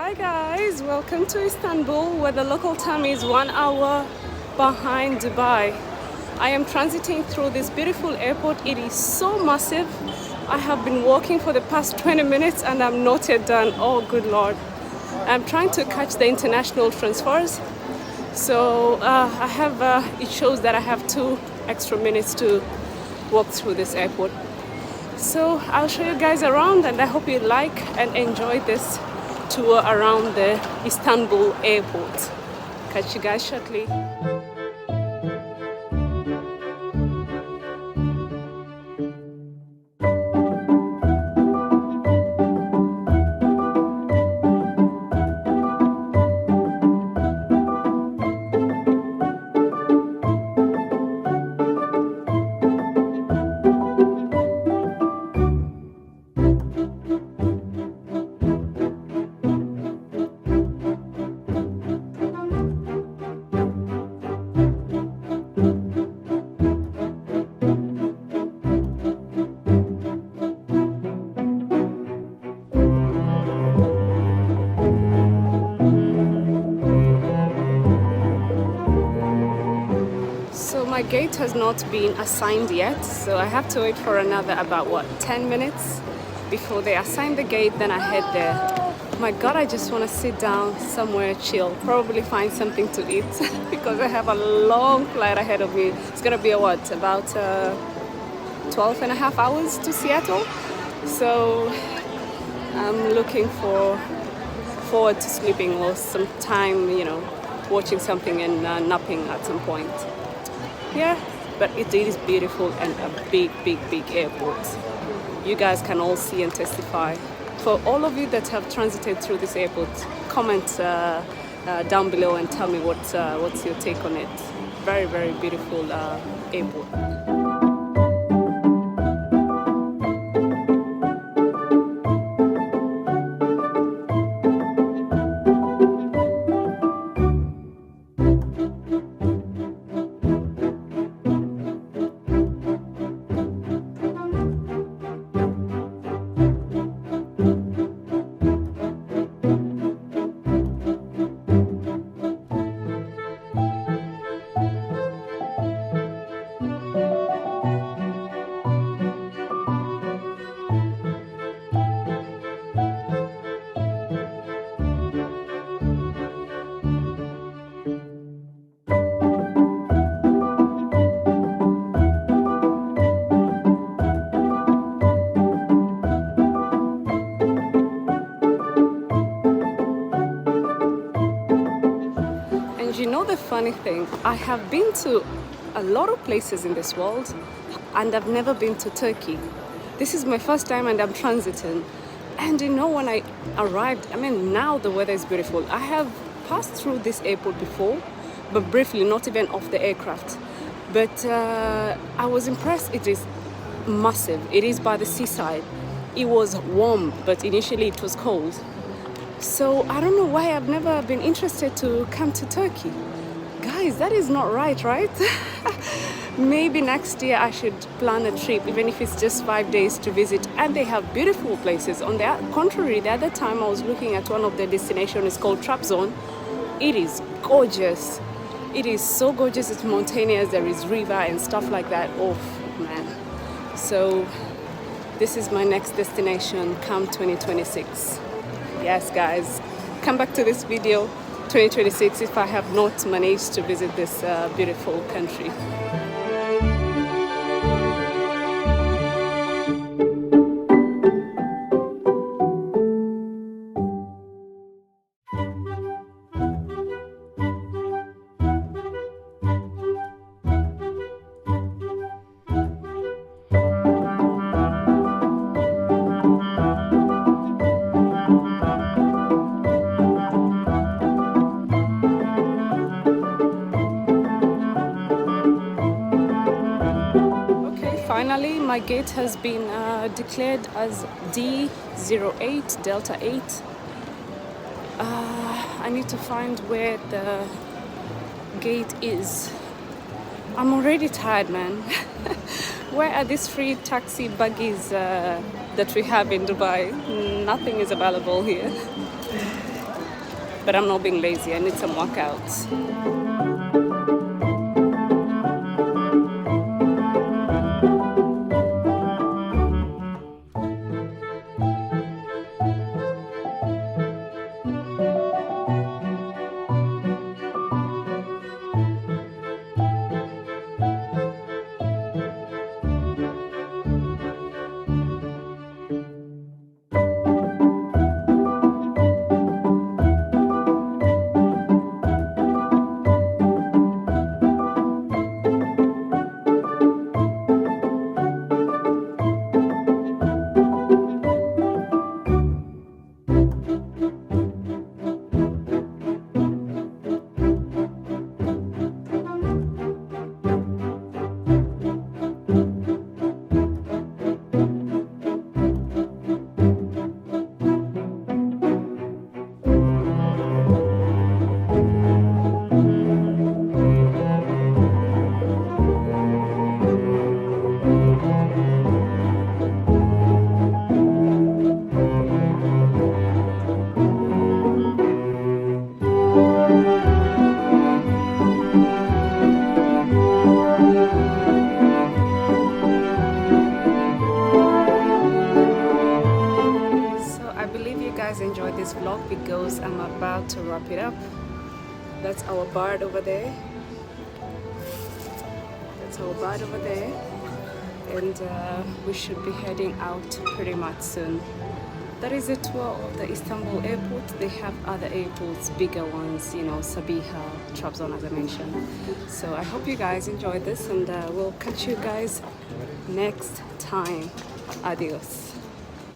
Hi guys, welcome to Istanbul, where the local time is 1 hour behind Dubai. I am transiting through this beautiful airport. It is so massive. I have been walking for the past 20 minutes and I'm not yet done. Oh good lord. I'm trying to catch the international transfers. So it shows that I have 2 extra minutes to walk through this airport. So I'll show you guys around and I hope you like and enjoy this tour around the Istanbul Airport. Catch you guys shortly. My gate has not been assigned yet, so I have to wait for another about 10 minutes before they assign the gate. Then I head there. My god, I just want to sit down somewhere, chill, probably find something to eat because I have a long flight ahead of me. It's gonna be about 12 and a half hours to Seattle, so I'm looking forward to sleeping or some time, watching something and napping at some point. Yeah, but it is beautiful and a big airport. You guys can all see and testify. For all of you that have transited through this airport, comment down below and tell me what's your take on it. Very beautiful airport. You know the funny thing, I have been to a lot of places in this world and I've never been to Turkey. This is my first time and I'm transiting. And when I arrived, now the weather is beautiful. I have passed through this airport before, but briefly, not even off the aircraft. But I was impressed. It is massive. It is by the seaside. It was warm, but initially it was cold. So I don't know why I've never been interested to come to Turkey. Guys, that is not right? Maybe next year I should plan a trip, even if it's just 5 days to visit. And they have beautiful places. On the contrary, the other time I was looking at one of the destinations, it's called Trabzon. It is gorgeous. It is so gorgeous. It's mountainous, there is river and stuff like that. Oh man. So this is my next destination come 2026. Yes guys, come back to this video 2026 if I have not managed to visit this beautiful country. Finally, my gate has been declared as D08 Delta 8. I need to find where the gate is. I'm already tired, man. Where are these free taxi buggies that we have in Dubai? Nothing is available here. but I'm not being lazy. I need some workouts. Enjoyed this vlog because I'm about to wrap it up. That's our bird over there. That's our bird over there. And we should be heading out pretty much soon. That is a tour of the Istanbul airport. They have other airports, bigger ones, you know, Sabiha, Trabzon as I mentioned. So I hope you guys enjoyed this, and we'll catch you guys next time. Adios.